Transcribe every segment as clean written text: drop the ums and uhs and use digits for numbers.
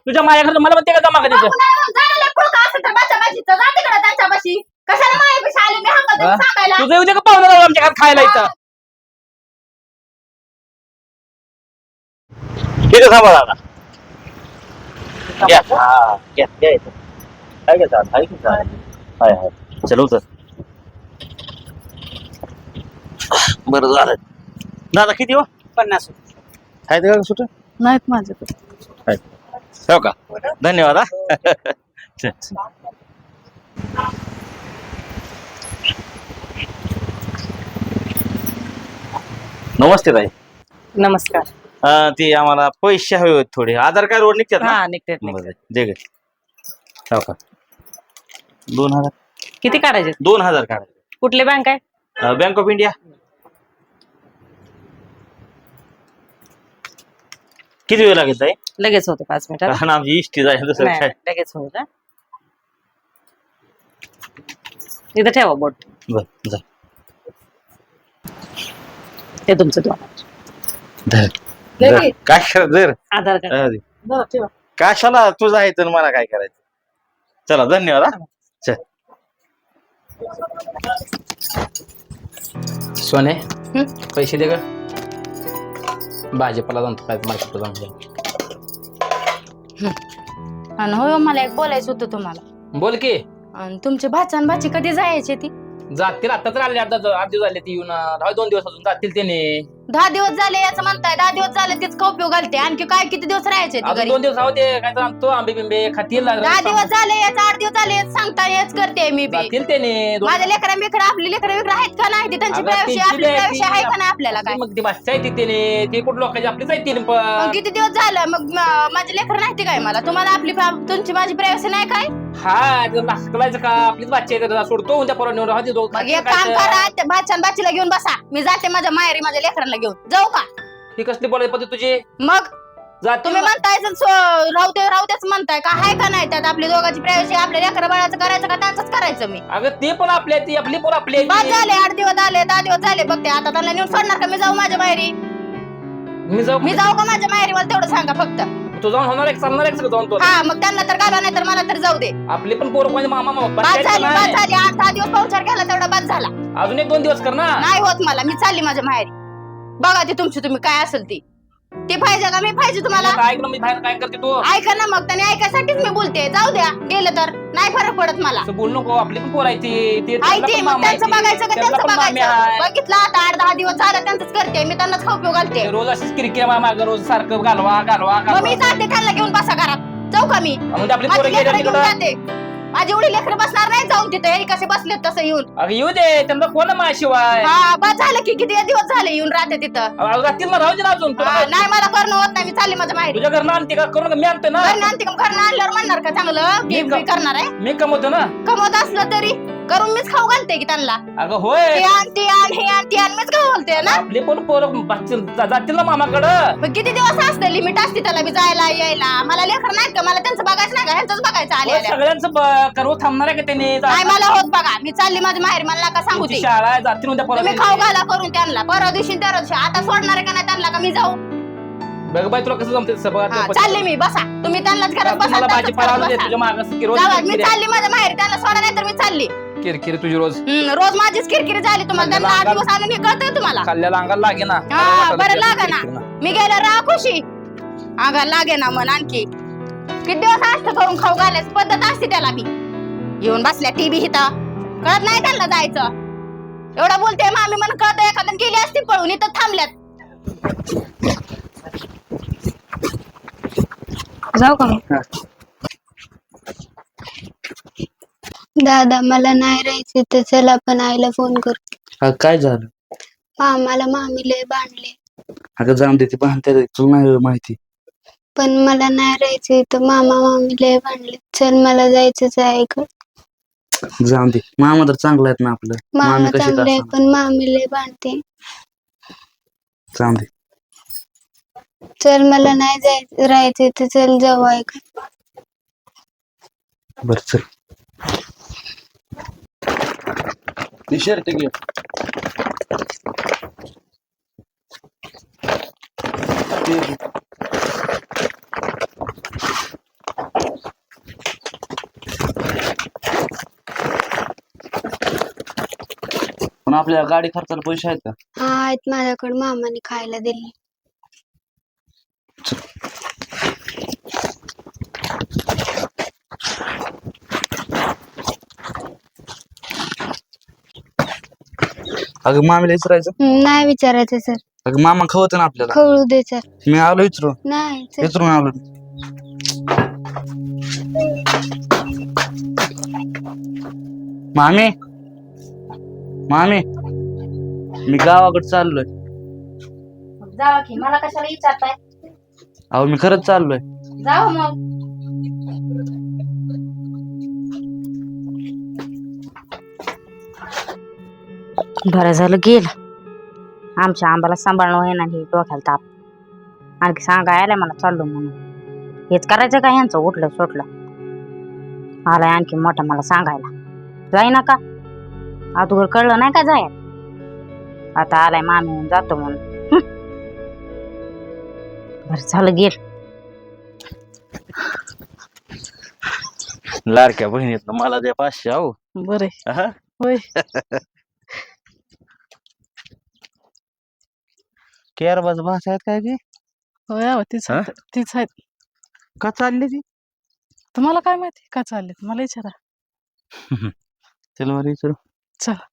तुझ्या माझ्याकडे मला म्हणते का जमा करायचं कशाला माझ्यापेक्षा आले मी हक्काचं हा? सांगायला तुझं उद्या का पाहुणा राहू आमच्या घरात खायला इथं तिथे थांबा दादा घ्या घ्या घ्या इथं. काय घेता हाय की काय हाय हाय चल उतर बरं झालं दादा किती हो 50 काय ते सुट नाहीत माझ्याकडे हो का धन्यवाद हा चल. नमस्ते ताई नमस्कार ती आम्हाला पैसे हवे होते थोडे आधार कार्ड वर निघतात ना हा निघते बरं, दे ग हो का 2000 किती काढायचे 2000 काढायचे कुठले बँक आहे बँक ऑफ इंडिया किती वेळ लागेल ताई लगेच होते 5 मिनिटात कारण आमची इष्टी जाईल दुसरं नाही काय लगेच होईल का इथं ठेवा बोट बर जा ते तुमचं दोन धर घे धर. की. कशा धर आधार कार्ड ठेवा कशाला तुझं आहे तर मला काय करायचं चला धन्यवाद हा चल सोने पैसे दे ग भाजीपाला जाणतो काय मार्केटला जाऊन आणि हो मला एक बोलायचं होतं तुम्हाला बोल की आणि तुमचे भाचा भाची कधी जायचे ती जातील आता तर आले 8 दिवस झाले ती येऊन राव 2 दिवस अजून जातील त्याने 10 दिवस झाले याचं म्हणताय 10 दिवस झाले तेच का उपयोग घालते आणखी काय किती दिवस राहायचे ती अजून घरी 2 दिवस राहू दे काय तर आणतो आंबे बिंबे खातील 10 दिवस झाले याचं 8 दिवस झाले सांगता हेच करते मी बी जातील त्याने माझ्या लेकरा बिकरा आपली लेकरा बिकरा आहेत का नाही ती त्यांची अगं, प्रायव्हसी त्यांची आपली बी आहे प्रायव्हसी ती. आहे का नाही आपल्याला काय मग ती भाषा आहे ती त्याने ते कुठं लोकांची आपलीच आहे ती मग पण किती दिवस झालं मग माझे लेकर नाही ते काय मला तुम्हाला आपली तुमची माझी प्रायव्हसी नाही काय हा नाकलायचं का आपलीच बाच्ची आहे त्याला सोडतो उद्या परवा नेऊन राहते तो मग एक काम करा त्या भाच्यान बाचीला घेऊन बसा मी जाते माझ्या माहेरी माझ्या लेकरांना घेऊन जाऊ का ही कसली बोलायची पद्धत तुझी मग जातील तुम्ही म्हणताय राहू देच म्हणताय का आहे का नाही त्यात आपली दोघांची प्रायव्हसी आपल्या लेकरा बाळाचं करायचं का त्यांचंच करायचं मी अगं ते पण आपली आहे, ती आपली पण आपली आहे बाद ती. झाले 8 दिवस आले 10 दिवस झाले बघते आता त्यांना नेऊन सोडणार का मी जाऊ माझ्या माहेरी मी जाऊ मी जाऊ का माझ्या माहेरी मला तेवढं सांगा फक्त तू जाऊन होणार एक चालणार एक जाऊन तो हा मग त्यांना तर घालवा नाही तर मला तर जाऊ दे आपली पण पोरं कोणी मामा मामा बाद पंचायत झाली नाही. 8-10 दिवस पाहुचार केला तेवढा बाद झाला अजून 1-2 दिवस कर ना नाही होत मला मी चालली माझ्या माहेरी बघा ती तुमची तुम्ही काय असेल ती पाहिजे का मी पाहिजे तुम्हाला मग ऐक ना मी बाहेर काय करते तू ऐका ना मग त्याने ऐकायसाठीच मी बोलते जाऊ द्या गेलं तर नाही फरक पडत मला असं बोल नको आपली पण पोर आहे ती आई ते मग त्यांचं बघायचं का त्यांचं बघायचं बघितलं आता 8-10 दिवस झालं त्यांचंच करते मी त्यांनाच खाऊ पिऊ घालते रोज अशीच किरकिर मागं रोज सारखं घालवा घालवा मग मी जाते त्यांना घेऊन बसा घरात जाऊ का मी म्हणजे आपली माझी पोरं लेकरं गेली घेऊन जाते माझी एवढी लेकरं बसणार नाही जाऊन तिथे हे कसे बसलेत तसं येऊन अगं येऊ दे त्यांना कोण माझ्याशिवाय हा बस झालं की किती दिवस झाले येऊन राहते तिथं राहतील ना राहू दे ना अजून तुला हा, काय? नाही मला करणं होत नाही मी चालली माझ्या माहेरी तुझ्या घरनं आणते का करून का? मी आणते ना घरनं आणते का घरनं आणल्यावर म्हणणार का चांगलं मी मी करणार आहे मी कमवतो ना कमवत असलं तरी करून मीच खाऊ घालते की त्यांना अगं होय ते आण ते आण हे आण ते आण मीच खाऊ घालते ना आपली पण पोरं जातील ना मामाकडं पण किती दिवस असतं लिमिट असते त्याला बी जायला यायला मला लेकर नाही का मला त्यांचं बघायचं नाही का ह्यांचंच बघायचं होय, आले सगळ्यांचं करव थांबणार आहे का त्यांनी नाही मला होत बघा मी चालली माझ्या माहेरी मला नका सांगू तुमची ती शाळा आहे जातील उद्या परवा तुम्ही खाऊ घाला करून त्यांना परवा दिवशी त्या दिवशी आता सोडणार आहे का नाही त्यांना का मी जाऊ बघ बाई तुला कसं जमते तसं बघा हा, चालली मी बसा तुम्ही त्यांनाच घरात बसा मला त्यांचंच भाजीपाला करत आणून दे बसा. तुझ्या मागं रोज जावा, मी किरकिर चालली माझ्या माहेरी त्यांना सोडा नाही तर मी चालली किरकिर तुझी रोज रोज माझीच किरकिरी झाली तुम्हाला त्यांना 8 दिवस आणून हे कळतंय तुम्हाला खाल्ल्याला अंगाला लागे ना हा बरं लागा ना मी गेलं राहा खुशी अंगा लागे ना मन आणखी किती दिवस असतं करून खाऊ घालायची पद्धत असते त्याला बी येऊन बसल्या टीव्ही हिथं कळत नाही त्यांना जायचं एवढं बोलते मामी म्हणून कळत एखादं गेली असती पळून इथं थांबल्यात जाऊ का मग दादा मला नाही राहायचे तर चल आपण आईला फोन करू काय झालं मामाला मामी लय भांडले अगं जाऊन दे ती भांडते तुला नाही माहिती पण मला नाही राहायचे तर मामा मामी लय भांडले चल मला जायचंच आहे इकडं जाऊन दे मामा तर चांगला आहेत ना आपलं मामा मामी कशी चांगले आहे, का पण मामी लय भांडते जाऊन दे चल मला नाही जायचं राहायचे तर चल जाऊ ऐक बर चल टी शर्ट घे आपल्या गाडी खर्चाला पैसे आहेत का? हा आहेत माझ्याकडे, मामाने खायला दिले. अगं मामीला विचारायचं. नाही विचारायचं सर. अगं मामा खवत ना आपल्याला. कळू दे सर. मी आलो विचारून. नाही सर. विचारून आलो. मामी मामी मी गावाकडे चाललोय. जावा की, मला कशाला विचारताय? अहो मी खरंच चाललोय. जाऊ मग. बरं झालं गेलं. आमच्या आंबाला सांभाळणं आहे ना, हे डोक्याला ताप. आणखी सांगाय आलाय मला चाललो म्हणून. हेच करायचं का यांचं उठलं सुटलं. आलाय आणखी मोठा मला सांगायला. जाई ना का अगोदर कळलं नाही का जायला. आता आलाय मामी म्हणून जातो म्हणून. बरं झालं गेल. लाडक्या बहिणीत मला द्या 500. अहो बरे हा? होय. केरबाज भाषा आहेत काय की? होय अहो, तीच आहेत, तीच आहेत. का चालली ती? तुम्हाला काय माहिती का चालले, मला विचारा. चल मला विचारू. चला.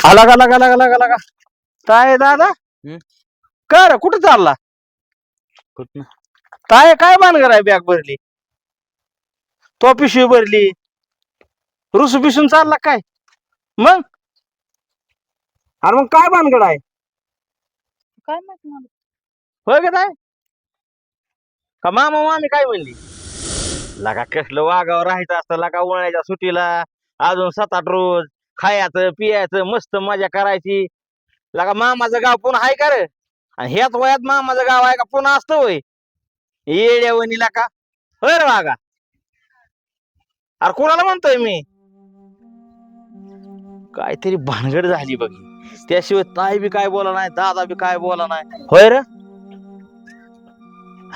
आला काय दादा? कर कुठं चालला? कुठं? काय भानगड आहे? बॅग भरली, तो पिशवी भरली, रुस बिसून चालला काय मग? अरे मग काय भानगड आहे? काय माहिती मला. होय का काय? का मामा मामी काय म्हणली? लगा कसलं वागावर राहायचं असतं लगा उन्हाळ्याच्या सुट्टीला. अजून 7-8 रोज खायचं पियाचं मस्त मजा करायची. लगा मामाचं गाव पुन्हा आहे का रे? आणि ह्याच वयात मामाचं गाव आहे का पुन्हा असतं होय? येड्यावणीला का होय रे वागा? अरे कोणाला म्हणतोय मी? काहीतरी भानगड झाली बघ. त्याशिवाय ताई बी काय बोला नाही, दादा बी काय बोला नाही. होय रे?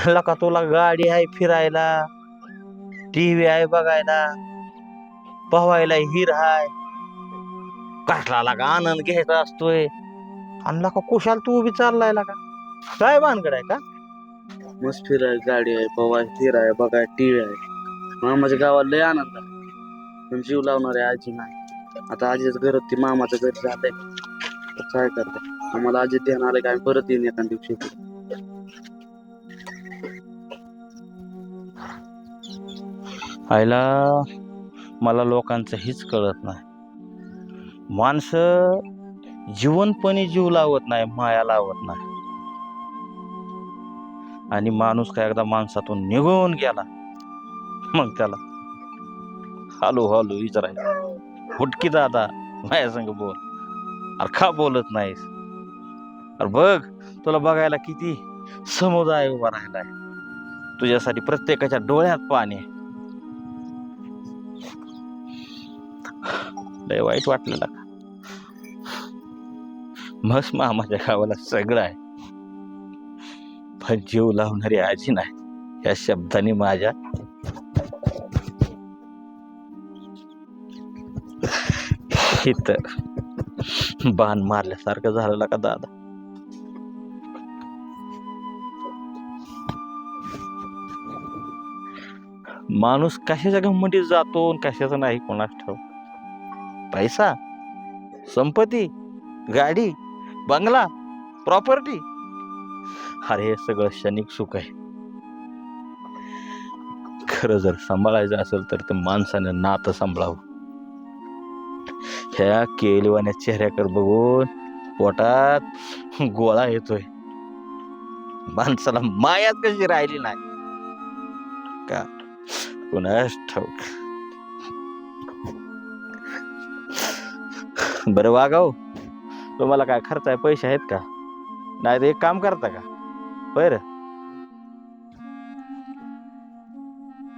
लका तुला गाडी आहे फिरायला, टीव्ही आहे बघायला, पवायला हिर आहे, कसला लागा आनंद घ्यायचा असतोय. आणि लका कुशाल तू बी चाललाय लागा. काय भानगड आहे का? मस्त फिराय गाडी आहे, पवाय फिराय बघाय टीव्ही आहे. मामाच्या गावाला लय आनंद आहे. पण जीव लावणारे आजी नाही. आता आजीच घर ती मामाचं घर झालंय. काय करता आम्हाला आजी ध्यान आलं काय परत येईन एका दिवशी. आईला मला लोकांचं हीच कळत नाही. माणसं जीवनपणी जीव लावत नाही, माया लावत नाही. आणि माणूस काय एकदा माणसातून निघून गेला मग त्याला हॅलो विचारायचं, हुटकी दादा माझ्या संग बोल. अरे का बोलत नाहीस? अरे बघ तुला बघायला किती समुदाय उभा राहिलाय. तुझ्यासाठी प्रत्येकाच्या डोळ्यात पाणी. लय वाईट वाटलेलं का? मस्त मामाच्या गावाला सगळं आहे, पण जीव लावणारी आजी नाही. या शब्दाने माझ्या इथं बाण मारल्यासारखं झालं का दादा? माणूस कशाच्या घमंडीत जातो कशाचा नाही कोणास ठाऊक. पैसा, संपत्ती, गाडी, बंगला, प्रॉपर्टी, अरे हे सगळं क्षणिक सुख आहे. खरं जर सांभाळायचं असेल तर ते माणसाने नातं सांभाळावं. ह्या केलवान्या चेहऱ्याकडे बघून पोटात गोळा येतोय. माणसाला मायात कशी राहिली नाही का कोणास ठाऊक. बरं वागाव, तुम्हाला काय खर्च आहे, पैसे आहेत का? नाही तर एक काम करता का? होय रे,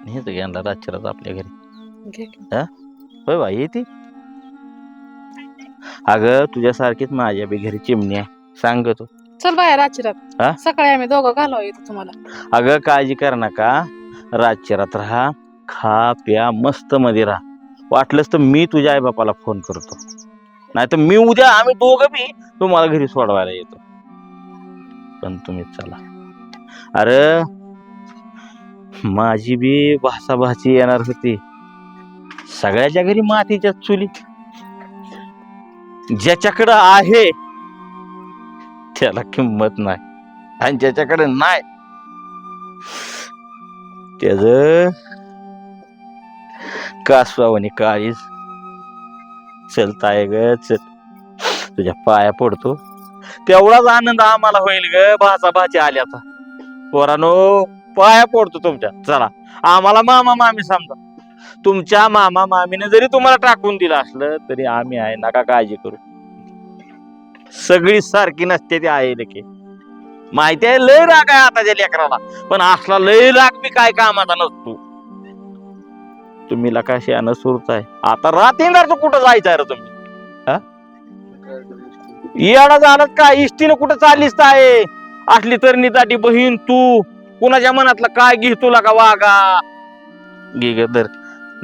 नेहमी घ्यायला रातच्या रात आपल्या घरी. होय बाई येते. अगं तुझ्यासारखीच माझ्या बी घरी चिमणी आहे, सांगतो. चल बाया रातची हा? रात सकाळी आम्ही दोघं घालवा येतो तुम्हाला. अगं काळजी कर नका, रातच्या रात राहा, खा प्या मस्त मध्ये राहा. वाटलंच तर मी तुझ्या आई बापाला फोन करतो, नाही तर मी उद्या आम्ही दोघं बी तुम्हाला घरी सोडवायला येतो. पण तुम्ही चला. अरे माझी बी भासाभाची येणार होती. सगळ्याच्या घरी मातीच्या चुली. ज्याच्याकडं आहे त्याला किंमत नाही, आणि ज्याच्याकडे नाही त्याच कासवानी काळीज. चलताय ग चल, तुझ्या पाया पडतो. तेवढाच आनंद आम्हाला होईल ग भाची आल्याचा. पोरानो पाया पडतो तुमच्या. चला, आम्हाला मामा मामी समजा. तुमच्या मामा मामीने जरी तुम्हाला टाकून दिलं असलं तरी आम्ही आहे, नका काळजी करू. सगळी सारखी नसते ती आहे लेके. माहिती आहे लय राग आहे आताच्या लेकराला, पण असला लय राग बी काय कामाचा नसतो. तुम्ही लका शेण सुरताय. आता रात्रींदारचं कुठं जायचंय रे तुम्ही? येडा झालं काय? इष्टीनं कुठं चाललीस आहे? असली तर निताटी बहीण तू. कुणाच्या मनातलं काय घे तुला का वागा? घे ग धर,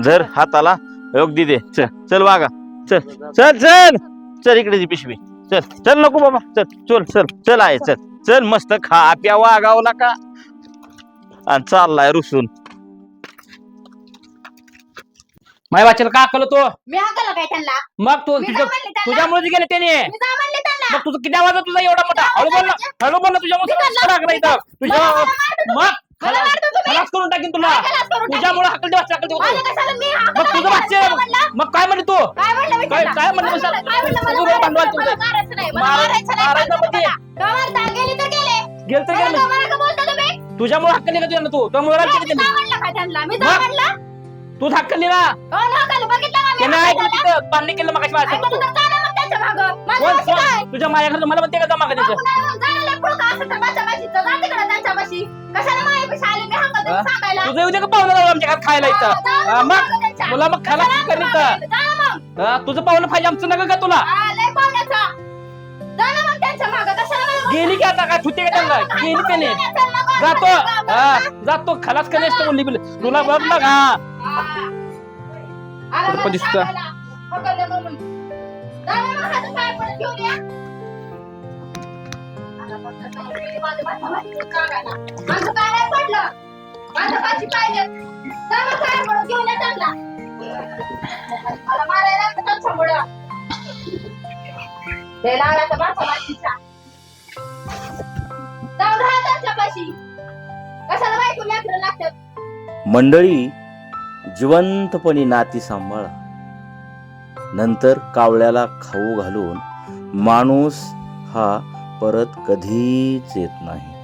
धर हाताला योग्य दे. चल चल वागा, चल चल चल चल, इकडे ती पिशवी. चल चल, नको बाबा, चल चल चल चल आहे, चल चल, मस्त खा प्या वागावला का आणि चाललाय रुसून. माझ्या बाच्याला का अकल तो? मी हाकलं काय त्यांना? मग तू मी जा म्हणले त्यांना. तुझ्यामुळे गेले त्याने. मी जा म्हणले त्यांना. मग तुझं किती आवाज आहे तुझा एवढा मोठा? हळू बोल ना, हळू बोल ना. तुझ्यामुळे तुझ्या मग मला मारतो तुम्ही. खलास करून टाकीन तुला. काय खलास करून टाकीन? तुझ्यामुळे हकल देवाची हकल माझ्या देतो. कशाला मी हाकलं मग तुझं काय बाच्चे म्हणला? मग काय म्हणले तू? काय म्हणलं मी काय त्यांना? काय म्हणले? काय म्हणलं? मला तुझं भांडवल मारायचं तुझं. मारायचं नाही. मला मारायचं मारायचं नाही. मारायचं मारतो म्हणजे? मला. का मारता? गेली तर गेले. गेल तर मला गेलं. का मारा का बोलता तुम्ही? तुझ्यामुळे हक्क दिला तुझ्या तू. त्यामुळे मी केली जा त्यांनी. म्हणलं काय त्यांना? मी जा मग? म्हणलं? तू हक्कली ना. कोण हाकलं? बघितलं का मी त्याने हाकलं ऐकलं त्याला? तिथं पाणी केलं मगाशी माझ्या ऐकलं समोर. तर जा ना मग त्याच्या मागं. माझं कोण असं काय? कोण? तुझ्या माझ्या घरात मला म्हणते का जमा करायचं? तुझं येऊ दे का पाहुणा जाऊ आमच्या घरात खायला इथं? मग तुला मग खायला करीत तुझं पाहुणं पाहिजे आमचं नका का तुला? गेली की आता काय ठुते का त्यांना? गेली त्याने. जातो खलास का नसतं बोलली बिल तुला बघ ना. पण दिसतं. मंडळी, जिवंतपणी नाती सांभाळा. नंतर कावळ्याला खाऊ घालून माणूस हा परत कधीच येत नाही.